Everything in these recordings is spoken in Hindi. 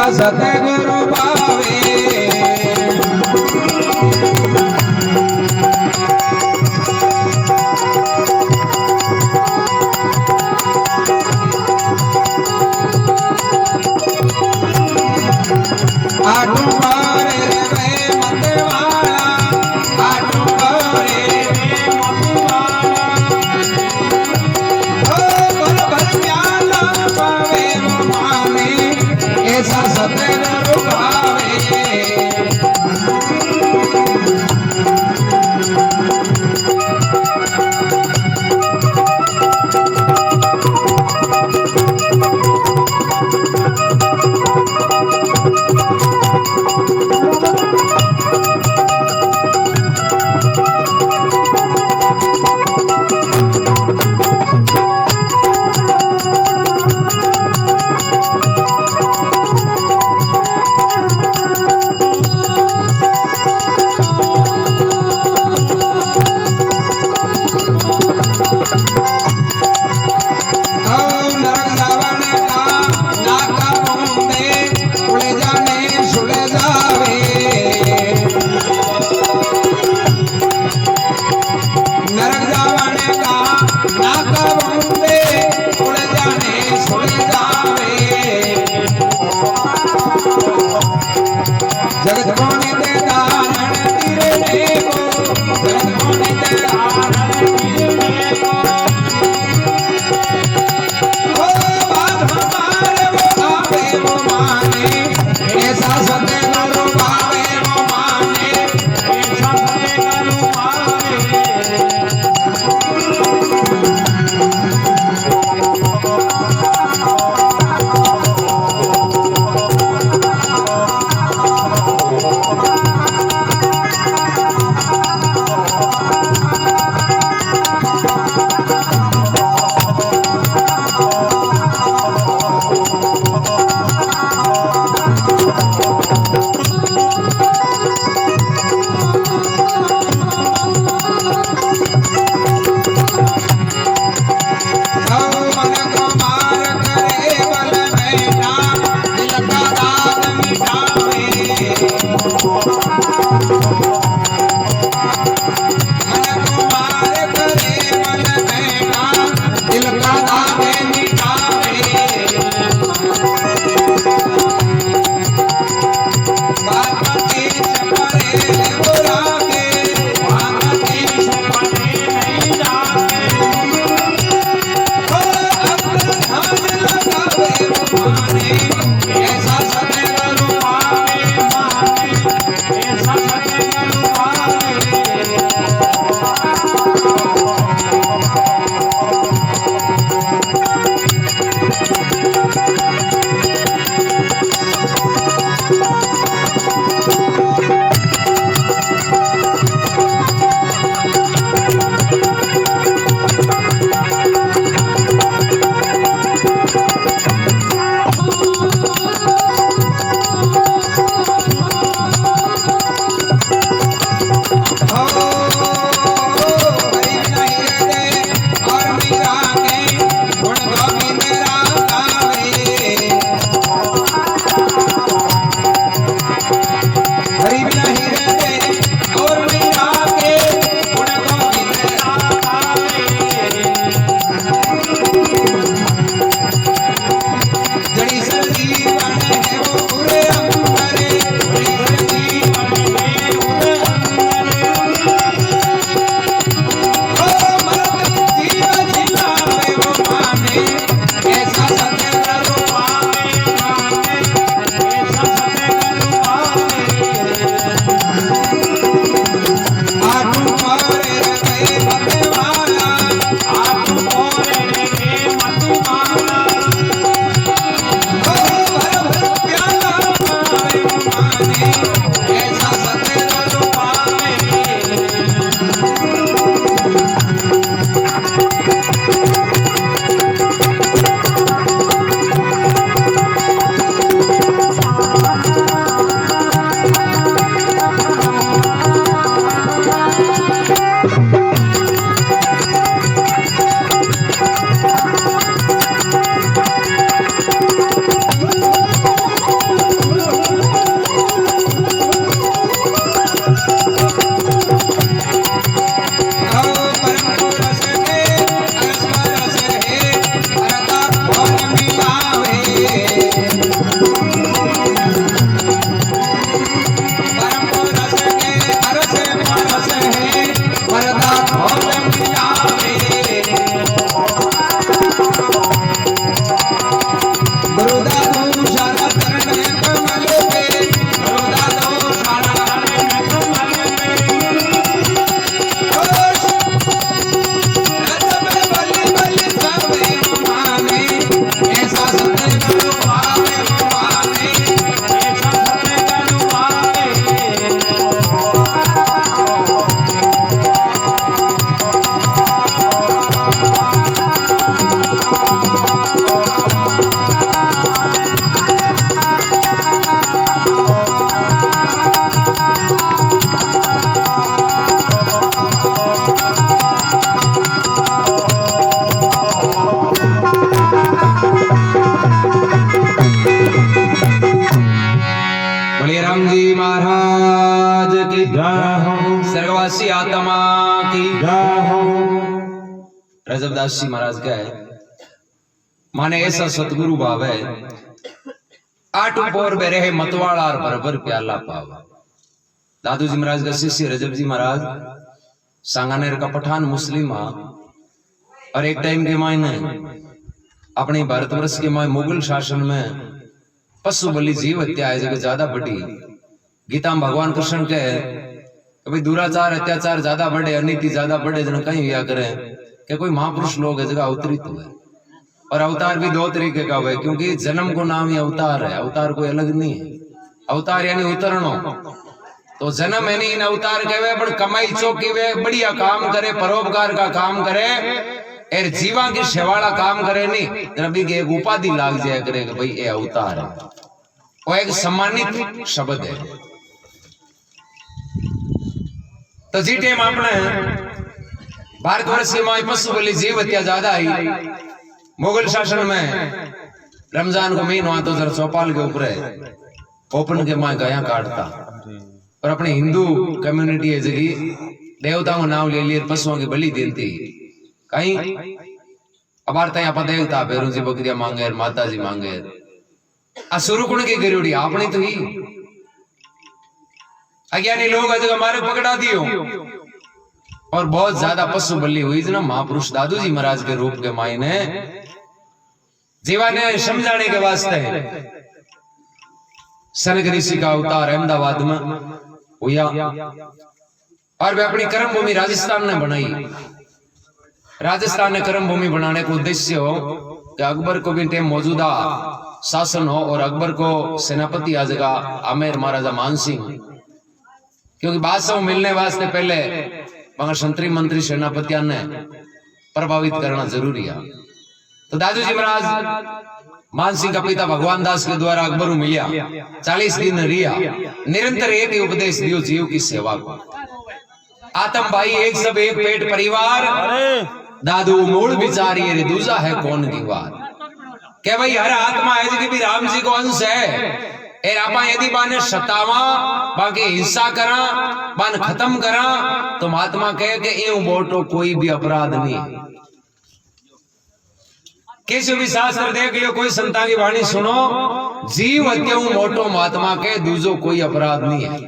ऐसा सतगुरु भावे। आठू पारे रे मतवाला, आठू पारे रे मतवाला, ओ भर प्याला पावे माने ऐसा सतगुरु भावे। रजबदास जी महाराज का है, माने ऐसा सतगुरु भाव है, आटू पोर बे रहे मतवाला और बरबर प्याला पावा। दादू जी महाराज का शिष्य रजब जी महाराज सांगानेर का पठान मुस्लिम हा, और एक टाइम के मायने अपने भारतवर्ष के माय मुगल शासन में पशु बलि जीव हत्या है जगह ज्यादा बढ़ी। गीता में भगवान कृष्ण के भाई दुराचार अत्याचार ज्यादा बढ़े, अनीति ज्यादा बढ़े, जन कहीं या करे कि कोई महापुरुष लोग है जगह अवतरित हुए। और अवतार भी दो तरीके का हुआ, क्योंकि जन्म को नाम ही अवतार है, अवतार कोई अलग नहीं है। अवतार यानी उतरनो, तो जन्म यानी इन अवतार कहे पर कमाई चौकी वे बढ़िया काम करे, परोपकार का काम करे, एर जीवा की सेवाड़ा काम करे नहीं, नबी की एक उपाधि लाग जाए करे कि भाई ये अवतार है, वो एक सम्मानित शब्द है। तो जी टाइम अपने भारतवर्ष के माय पशु बलि जीव हत्या ज्यादा आई, मुगल शासन में रमजान को महीना तो जरा चौपाल के ऊपर ओपन के माय गाया काटता, और अपने हिंदू कम्युनिटी है जगह देवताओं को नाम ले लिए पशुओं की बलि देती कहीं। अब आप देखता भैरू जी बकरिया मांगे, माता जी मांगे, शुरू कुण की करी आपने तो ही अज्ञानी लोग हमारे पकड़ा दियो, और बहुत ज्यादा पशु बलि हुई ना। महापुरुष दादू जी महाराज के रूप के मायने जीवा ने समझाने के वास्ते सनक ऋषि का अवतार अहमदाबाद में हुआ, और वे अपनी कर्म भूमि राजस्थान ने बनाई। राजस्थान ने कर्म भूमि बनाने का उद्देश्य हो कि अकबर को भी टाइम मौजूदा शासन हो, और अकबर को सेनापति आ जाएगा आमेर महाराजा मानसिंह, क्योंकि बादशाह मिलने वास्ते पहले मगर संतरी मंत्री सेनापतियां ने प्रभावित करना जरूरी है। तो दादू जी महाराज मानसिंह का पिता भगवान दास के द्वारा अकबर को मिलिया, 40 दिन रिया, निरंतर एक ही उपदेश दियो जीव की सेवा को। आतम भाई एक सब एक पेट परिवार, दादू मूल विचारी रे दूजा है कौन की बात। क्या भाई हर आत्मा है जी भी राम जी को अंश है, एर आपा यदि बाने सतावा बाकी हिंसा करा बान खत्म करा, तो महात्मा कहे कि यूं बोटो कोई भी अपराध नहीं। किसी भी शास्त्र देख लियो, कोई संता की वाणी सुनो, जीव हत्या मोटो महात्मा के दूजो कोई अपराध नहीं है।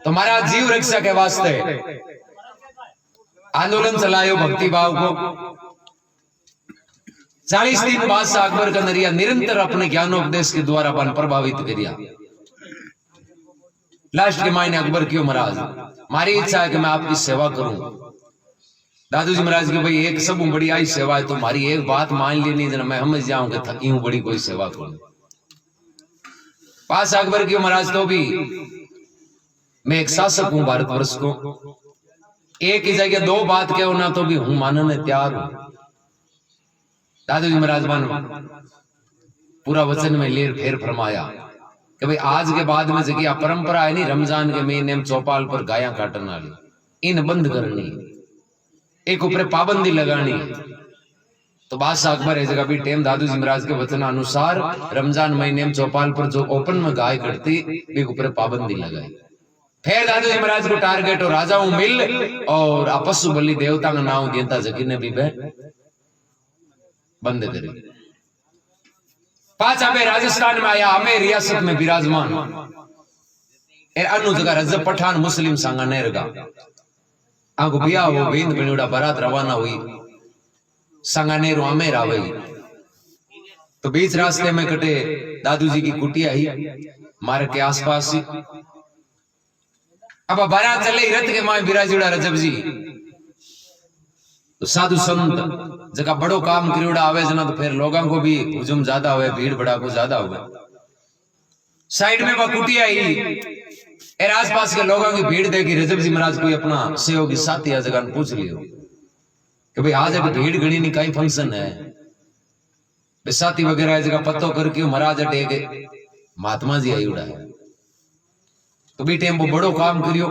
तुम्हारा जीव रक्षा के वास्ते आंदोलन चलायो भक्ति भाव को। 40 दिन बादशाह अकबर का नरिया निरंतर अपने ज्ञानोपदेश के द्वारा बन प्रभावित करिया। लास्ट के मायने अकबर क्यों महाराज मारी इच्छा है कि मैं आपकी सेवा करूं। दादू जी महाराज की भाई एक सब बड़ी आई सेवा है, तुम्हारी एक बात मान लेनी जना मैं समझ जाऊंगा थकी हूं बड़ी कोई सेवा करूं। पास अकबर क्यों महाराज तो भी मैं एक शासक हूं भारतवर्ष को, एक ही जगह दो बात कहो ना तो भी हूं मानने तैयार हूं। दादू जी महाराज मान पूरा वचन में लेर फेर फरमाया कि भाई आज के बाद में जगह परंपरा है नहीं, रमजान के महीने में चौपाल पर गाया काटने वाली इन बंद करनी, एक ऊपर पाबंदी लगानी। तो बादशाह अकबर है जगह भी टेम दादू जी महाराज के वचन अनुसार रमजान महीने में चौपाल पर जो ओपन में गाय कटती एक ऊपर पाबंदी लगाई। फिर दादू जी महाराज को टारगेट और राजाओं मिल और आपसु बलि देवता का नाम देता जगी ने भी बंद करी। पांच अबे राजस्थान में आया, हमें रियासत में विराजमान अनु जगह रजब पठान मुस्लिम सांगानेर का आगो बिया वो बिंद बनियोड़ा बारात रवाना हुई सांगानेर आमेर आ गई। तो बीच रास्ते में कटे दादू जी की कुटिया ही मार्ग के आसपास ही। अब बारात चले रथ के माए बिराजुड़ा रजब जी। तो साधु संत जगह बड़ो काम करियोड़ा आवे जना, तो फिर लोगों को भी हुजूम ज्यादा हुए, भीड़ भड़ा को ज्यादा हुए। साइड में वह कुटिया ही एर आसपास के लोगों की भीड़ देखी रजब जी महाराज कोई अपना सहयोगी साथी जगह पूछ लियो कि भाई आज अभी भीड़ गणी नहीं कई फंक्शन है, साथी वगैरह जगह पत्तो करके महाराज अटे महात्मा जी आई उड़ा है। तो भी टेम वो बड़ो काम करियो,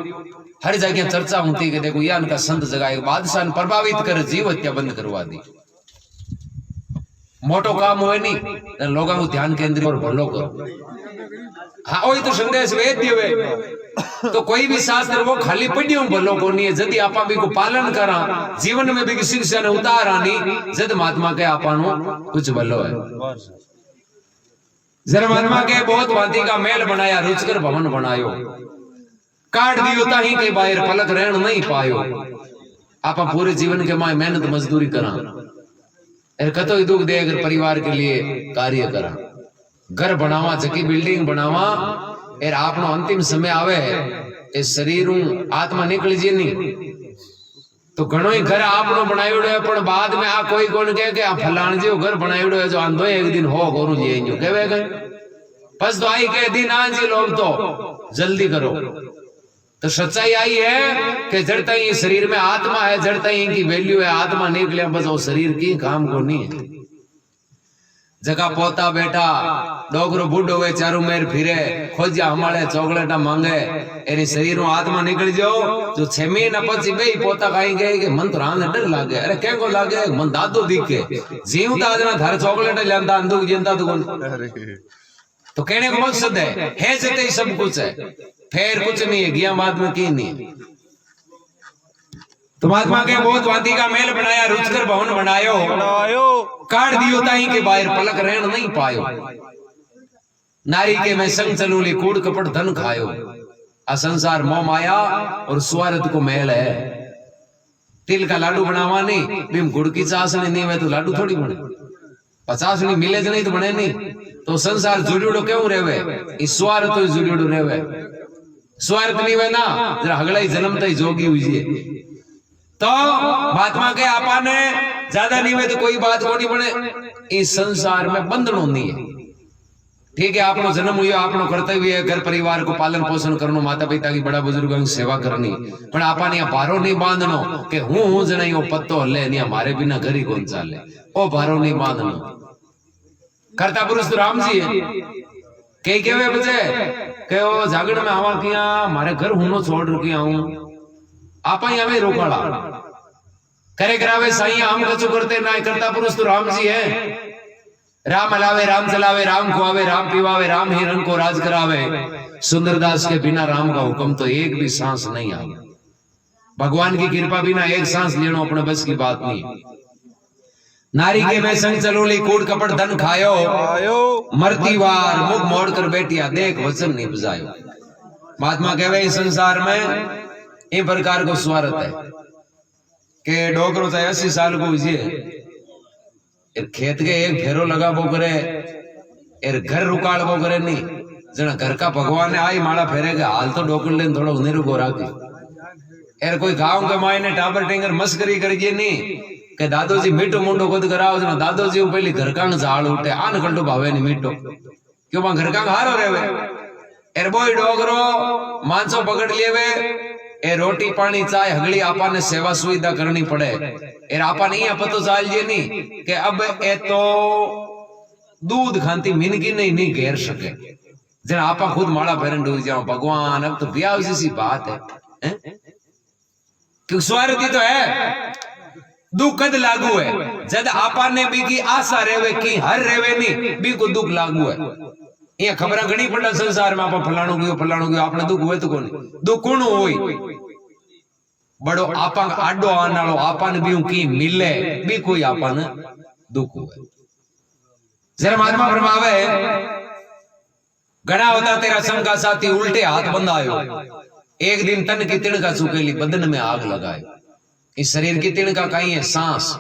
हर जगह चर्चा होती कि देखो यार इनका संत जगह एक बादशाह ने प्रभावित कर जीव हत्या बंद करवा दी। मोटो काम होए नहीं लोगों को ध्यान केंद्रित और भलो करो। हाँ वही तो संदेश वेद दिवे तो कोई भी शास्त्र वो खाली पढ़ियो भलो को नहीं है जदि आपा भी को पालन करा जीवन में भी शिक्षा ने उतारा नहीं जद महात्मा के आपानो कुछ भलो है। जरा महात्मा के बहुत भांति का महल बनाया रुचकर भवन बनायो काट दियो ताही के बाहर पलक रहन नहीं पायो आपा पूरे जीवन के माय मेहनत मजदूरी करा कतो ही दुख दे अगर परिवार के लिए कार्य करा घर बनावा जकी बिल्डिंग बनावा एर आपनो अंतिम समय आवे ए शरीर आत्मा निकल जे नहीं तो घणो ही घर आपनो बनायोड़ो है पण बाद में आ कोई कोण कहे के आ फलाण जो घर बनायोड़ो है जो आंधो एक दिन हो करू जे जो कहवे गए बस तो आई के दिन आज लोग तो जल्दी करो तो सच्चाई आई है कि जड़ता ही शरीर में आत्मा है जड़ता ही की वैल्यू है आत्मा निकले बस वो शरीर की काम को नहीं है जगह पोता बेटा डोगरो बूढ़ो हुए चारू मेर फिरे खोजा हमारे चॉकलेटा मांगे एरी शरीर में आत्मा निकल जाओ जो 6 महीना पची बे पोता खाई गए कि मन तो रान डर लागे अरे क्या को लागे मन दादो दिखे जीव ता जना थारे चॉकलेट लेंदा अंदुक जिंदा तो तो कहने का मकसद है जते सब कुछ है फिर कुछ नहीं है गया बाद में की नहीं तो महात्मा के बहुत भांति का महल बनाया रुचकर भवन बनायो काट दियो ताही के बाहर पलक रहन नहीं पायो नारी के मैं संग चलूली कूड़ कपट धन खायो आ संसार मोह माया और स्वार्थ को महल है तिल का लाडू बनावा नहीं बिम गुड़ की चाशनी नहीं हुए तो लाडू थोड़ी बने 50 नहीं मिले नहीं तो बने नहीं तो संसार जुड़ियोड़ो क्यों रेवे इस स्वार्थ तो जुड़ियोड़ो रेवे स्वार्थ नहीं हुए ना जरा हगड़ा ही जन्म तई जोगी हुई तो महात्मा के आपा ने ज्यादा नहीं हुए तो कोई बात को नहीं बने इस संसार में बंधन नहीं है ठीक है आपनो जन्म हुआ आपनो कर्तव्य है घर परिवार को पालन पोषण करनो माता पिता की बड़ा बुजुर्गों की सेवा करनी पण आपा ने भारो नहीं बांधनो कि हूं जना यो पत्तो हले नहीं हमारे बिना घर ही कौन चाले ओ भारो नहीं बांधनो करता पुरुष तो राम जी है कई केवे बचे के ओ जागड़ में आवा किया मारे घर हुनो छोड़ रुकी आऊं आपा हमें रोकाड़ा करे करावे साईं हम कछु करते ना करता पुरुष तो राम जी है राम हलावे राम चलावे राम खुआवे राम पीवावे राम ही रंग को राज करावे सुंदरदास के बिना राम का हुक्म तो एक भी सांस नहीं आवे भगवान की कृपा बिना एक सांस लेना अपने बस की बात नहीं नारी के मैं संग चलोली कूड़ कपट धन खायो मरती वार मुख मोड़ कर बैठिया देख वचन नहीं बजायो महात्मा कहवे इस संसार में इन प्रकार को स्वार्थ है के डोकरो चाहे 80 साल को हुई खेत के एक फेरो लगा वो करे एर घर रुकाल वो करे नहीं जना घर का भगवान ने आई माड़ा फेरे के हाल तो डोकर लेन थोड़ा उन्हें गोरा की एर कोई गांव के मायने टाबर टेंगर मस्करी करिए नहीं के दादोजी मीठो मुंडो खुद कराओ जना दादोजी पहली घर का झाड़ उठे आन कंटो भावे नहीं मीठो क्यों वहां घर का हारो रहे एर बोई डोगरो मांसो पकड़ लिए वे ए रोटी पानी चाय हगली आपा ने सेवा सुविधा करनी पड़े एर आपा नहीं पतो चाल जे नहीं कि अब ए तो दूध खाती मिनकी नहीं घेर सके जरा आपा खुद माड़ा फेरन डूब जाओ भगवान अब तो ब्याह जैसी बात है क्यों स्वार्थी तो है दुख कद लागू है जद आपा ने भी की आशा रेवे की हर रेवे नहीं भी को दुख लागू है ये खबर घनी पड़ा संसार में आप फलाणो गयो आपने दुख हुए तो कोनी दुख कोण होई बड़ो आपा आडो आनालो आपन भी की मिले भी कोई आपन दुख हुए जरा महात्मा फरमावे घना होता तेरा संग का साथी उल्टे हाथ बंधायो एक दिन तन की तिणका सुखेली बदन में आग लगाए इस शरीर की तिणका कहीं है सांस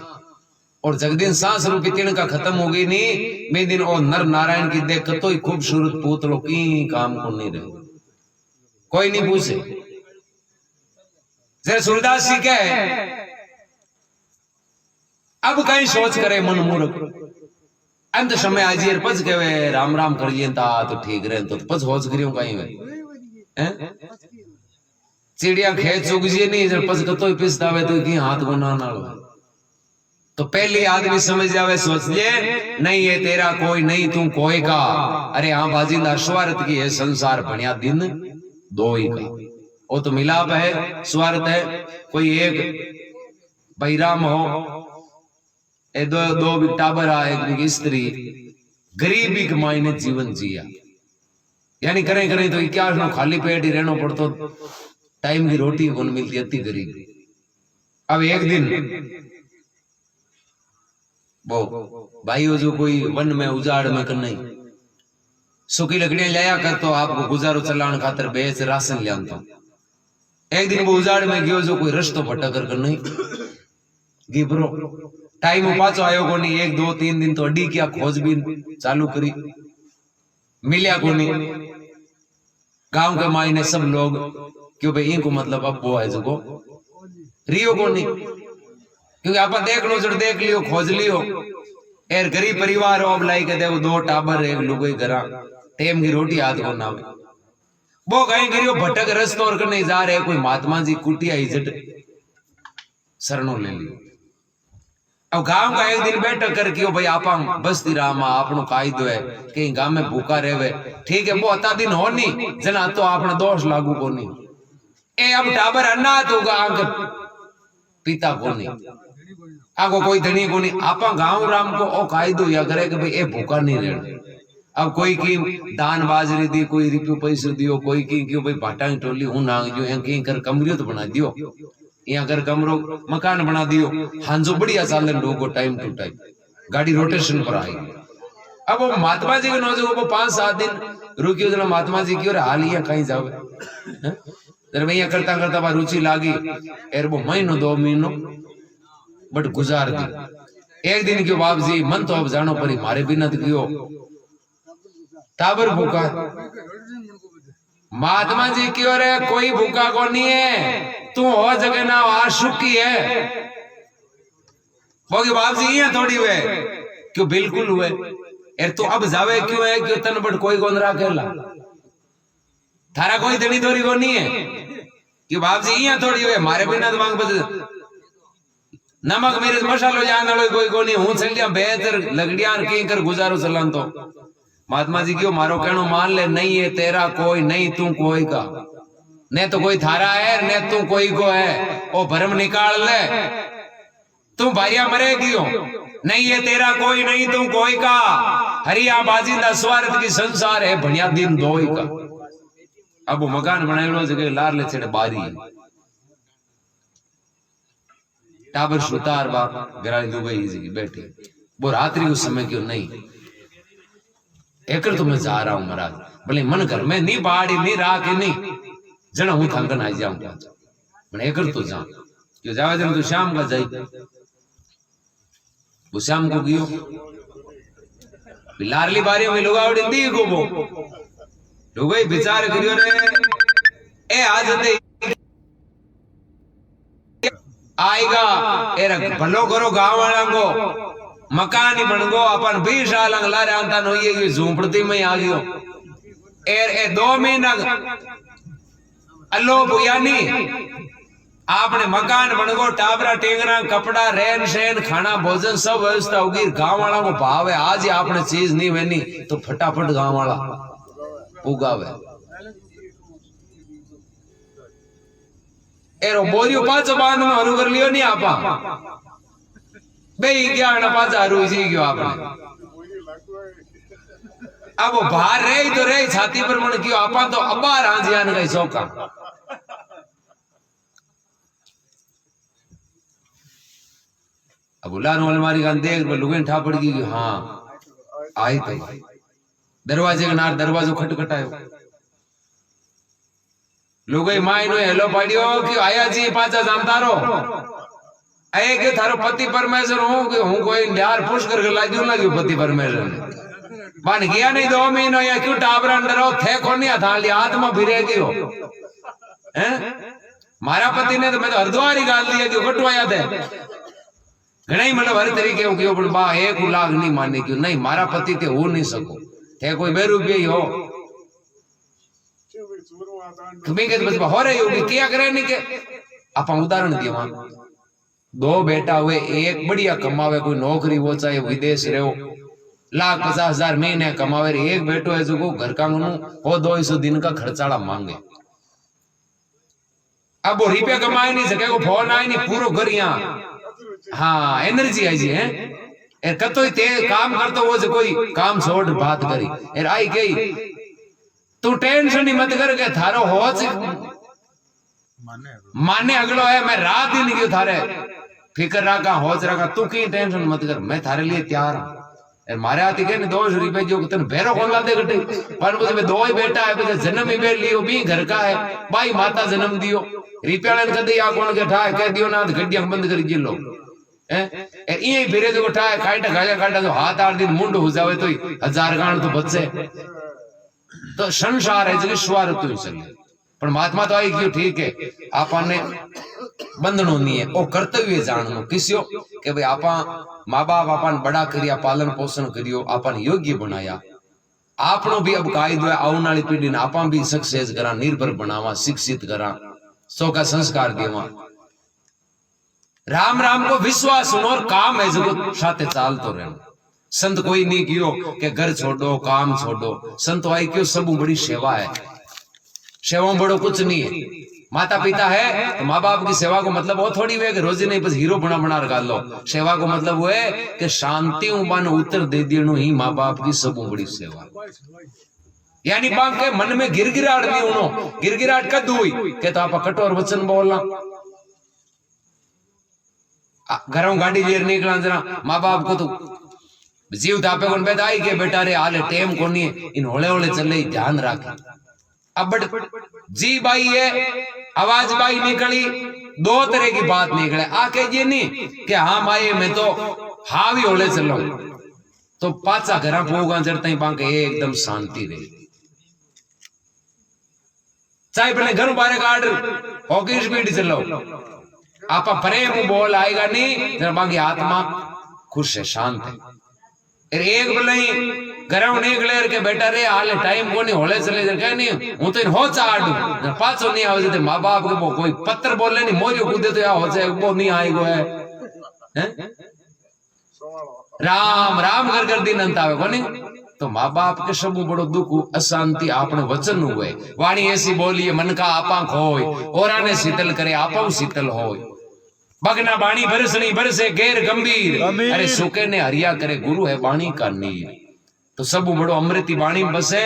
और जगदिन सांस रूपी तिणका खत्म हो गई नहीं मैं दिन और नर नारायण की देख तो ही खूबसूरत पूतलो की काम को नहीं रहे कोई नहीं पूछे जरा सूरदास जी क्या है अब कहीं सोच करे मन मूर्ख अंत समय आज यार पच के राम राम कर लिए तो ठीक रहे तो पच सोच करियो कहीं वे चिड़िया खेत चुग जी नहीं जब पच कतो ही पिसदावे तो की हाथ बना ना तो पहले आदमी समझ जावे सोच ले नहीं ये तेरा कोई नहीं तू कोई का अरे हाँ बाजिंदा स्वार्थ की है संसार बढ़िया दिन दो ही का वो तो मिलाप है स्वार्थ है कोई एक बैराम हो ए दो भी टाबर आ, एक भी स्त्री, गरीबी के मायने जीवन जिया, यानी करें करें तो क्या खाली पेट ही रहना पड़तो, टाइम की रोटी कौन मिलती, अति गरीब। अब एक दिन वो भाइयों जो कोई वन में उजाड़ में कर नहीं सूखी लकड़ियां लाया कर तो आपको गुजारो चलाने खातर बेच राशन लिया तो एक दिन वो उजाड़ में गयो जो कोई रस्तो भटक कर नहीं गिबरो टाइम पाचो आयो को नहीं, 1 2 3 दिन तो अड्डी क्या खोजबीन चालू करी, मिलिया को नहीं। गांव के मायने सब लोग क्यों भाई इनको मतलब अब वो है जो को रियो को नहीं, क्योंकि आप देख लो जड़ देख लियो खोज लियो, एर गरीब परिवार अब लाई के देखो 2 टाबर एक लुगोई घरा टेम की रोटी हाथ को नावे, वो कहीं करियो भटक रस्तो और नहीं जा रहे, कोई महात्मा जी कुटिया इज्जत शरणों ले लियो। अब गांव का एक दिन बैठक कर कियो भाई आपा बस्ती रामा आपनो कायदो है कहीं गांव में भूखा रहवे, ठीक है वो अता दिन हो नहीं जना तो आपने दोष लागू को नहीं, ए अब टाबर अनाथ होगा आंख पिता को नहीं, आगो कोई धनी को नहीं, आपा गांव राम को ओ कायदो या करे कि भाई ए भूखा नहीं रहना। अब कोई की दान बाजरी दी, कोई रुपये पैसे दियो, कोई की क्यों भाई भाटा की टोली हूं नांग जो कहीं कर कमरियो तो बना दियो, यहाँ कर कमरो मकान बना दियो, हांजो बढ़िया चालन लोगो टाइम टू टाइम गाड़ी रोटेशन पर आई। अब वो महात्मा जी के नौजो वो 5-7 दिन रुकियो जना महात्मा जी की और हाल ही कहीं जावे जरा भैया करता करता रुचि लागी एर वो महीनो 2 महीनो बट गुजार दी। एक दिन क्यों बाप जी मन तो अब जानो परी मारे बिना क्यों टाबर भूखा, महात्मा जी की ओर कोई भूखा को नहीं है, तू हो जगह ना आशुकी है, बोगी बाप जी यहाँ थोड़ी हुए क्यों बिल्कुल हुए एर तू अब जावे क्यों है क्यों तन बट कोई गोंदरा कहला थारा कोई धनी थोड़ी को नहीं है क्यों बाप जी यहाँ थोड़ी हुए मारे बिना दिमाग बच नमक मेरे मसालो जान वालों कोई को नहीं, हूं चल गया बेहतर लगड़ियां की कर गुजारो चलन तो महात्मा जी क्यों मारो कहनो मान ले नहीं है तेरा कोई नहीं तू कोई का, ने तो कोई थारा है ने तू कोई को है, ओ भरम निकाल ले तू भाइया मरे क्यों नहीं है तेरा कोई नहीं तू कोई का, हरिया बाजिंदा स्वार्थ की संसार है भनिया दिन दो ही का। अब वो मकान बनाए जगह लार ले छेड़े बारी टाबर सुतार बाप गराली दुबई जी बैठे, वो रात्रि उस समय क्यों नहीं एकर तो मैं जा रहा हूं महाराज, भले मन घर में नहीं बाड़ी नहीं राह के नहीं जना हूं थंगन आई जाऊंगा मैंने एकर तो जा क्यों जावे जन तो शाम का जाई, वो शाम को गियो लारली बारी में लोग आवड़ी दी को वो लोग विचार करियो रे ए आज दे आएगा एरा भलो करो गांव वाला को मकान ही बन गो अपन 20 साल अंगला रे आंता नो ये झूंपड़ी में आ गयो एर ए 2 महीना अल्लो बुयानी आपने मकान बन गो टाबरा टेंगरा कपड़ा रहन सहन खाना भोजन सब व्यवस्था होगी, गांव वाला को भाव है आज ही आपने चीज नहीं वेनी तो फटाफट गांव वाला उगावे एरो बोरियो पाचो बांध में हरू कर लियो नहीं आपा बेई क्या ना पाचा हरू जी क्यों आपने अब वो बाहर रहे तो रहे छाती पर मन क्यों आपा तो अबार आंजियान का शौका अब उलान अलमारी का देख लुगेन ठा पड़ गई हाँ आई तो दरवाजे के नार दरवाजो खटखटायो लोग मायनो हेलो पाड़ियो कि आया जी पाचा जानता रो आए के थारो पति परमेश्वर हूं कि हूं कोई न्यार पुश कर लाजू ना क्यों पति परमेश्वर बन गया नहीं 2 महीनों या क्यों टाबरा अंदर हो थे कोनी था लिया आत्मा फिरे गयो हैं मारा पति ने तो मैं तो हरद्वार ही गाल दिया क्यों कटवाया थे घणे मतलब हर तरीके क्यों पण बा एक लाख नहीं माने क्यों नहीं मारा पति ते हो नहीं सको थे कोई 2 रुपये ही हो बस हो रही होगी क्या करे नहीं के आप उदाहरण दिए वहां 2 बेटा हुए, एक बढ़िया कमावे कोई नौकरी वो चाहे विदेश रहो 1,50,000 महीने कमावे, एक बेटो है जो घर का वो 200 दिन का खर्चाला मांगे। अब वो रुपया कमाए नहीं सके, वो फोन आए नहीं पूरा घर यहाँ हाँ एनर्जी आई जी है एर कतो ते काम करतो वो जो कोई काम छोड़ बात करी एर आई गई तू टेंशन ही मत कर के थारो होच माने अगलो है मैं रात ही नहीं गयो थारे फिकर रखा होच रखा तू की टेंशन मत कर मैं थारे लिए तैयार हूं मारे हाथी के 200 रुपए जो तन भेरो खोला दे गटे पर मुझे दो ही बेटा है मुझे जन्म ही बेल लियो भी घर का है भाई माता जन्म दियो रिप्यालन कदे या कोन के ठाए कह दियो ना गड्डियां बंद करी जिलो हैं ए फिरे जो ठाए काटा गाया काटा तो हाथ आड़ दिन मुंड हो जावे तो 1000 गाण तो बचे तो संसार है जो स्वार्थ तो चले पर महात्मा तो आई क्यों ठीक है आपने बंधनों नहीं है ओ कर्तव्य जाननो किस्यो के भाई आपा माँ बाप आपन बड़ा करिया पालन पोषण करियो आपन योग्य बनाया आपनो भी अब कायदो है आने वाली पीढ़ी ने आपा भी सक्सेस करा निर्भर बनावा शिक्षित करा सो का संस्कार देवा राम राम को विश्वास सुनो और काम है जो साथे चाल तो रहना संत कोई नहीं कियो कि घर छोड़ो काम छोड़ो संत आई क्यों सब बड़ी सेवा है सेवा बड़ो कुछ नहीं है माता पिता है तो माँ बाप की सेवा को मतलब वो थोड़ी है कि रोजी नहीं बस हीरो बना बना रखा लो सेवा को मतलब वो है कि शांति उमान उत्तर दे देनो ही माँ बाप की सब बड़ी सेवा यानी बाप के मन में गिरगिराहट नहीं उनो गिरगिराहट कद हुई कि तो आप कठोर वचन बोलना घरों गाड़ी लेर निकला जरा माँ बाप को तो जीव तापे कौन बेटा आई के बेटा रे हाले टेम कोनी इन होले होले चले ध्यान रखे अब जी बाई है आवाज बाई निकली दो तरह की बात निकले आके ये नहीं कि हाँ माये मैं तो हावी होले चलो तो पाचा घर पोगा चढ़ता ही पाके एकदम शांति रही चाहे पहले घर बारे काट हॉकी स्पीड चलो आपा प्रेम बोल आएगा नहीं जरा बाकी आत्मा खुश है शांत है एक बोले घरों निकले के बेटा रे हाले टाइम को नहीं होले चले जाए नहीं हूं तो हो चाडू पाछो नहीं आवे माँ बाप के कोई पत्थर बोले नहीं मोरियो कूदे तो या हो जाए वो नहीं आएगो है राम राम कर दिन अंत आवे कोनी तो माँ बाप के सब बड़ो दुख अशांति आपने वचन हुए वाणी ऐसी बोली मन का आपा खोय और आने शीतल करे आपा शीतल होय बगना बाणी बरसनी बरसे गैर गंभीर अरे सुके ने हरिया करे गुरु है बाणी का नीर तो सब बड़ो अमृति बाणी बसे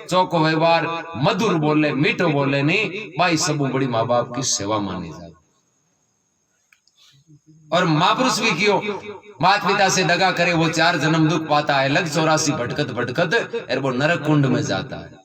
चौको व्यवहार मधुर बोले मीठो बोले नहीं भाई सब बड़ी माँ बाप की सेवा मानी जाए और महापुरुष भी क्यों माता पिता से दगा करे वो 4 जन्म दुख पाता है लग 84 भटकत भटकत और वो नरक कुंड में जाता है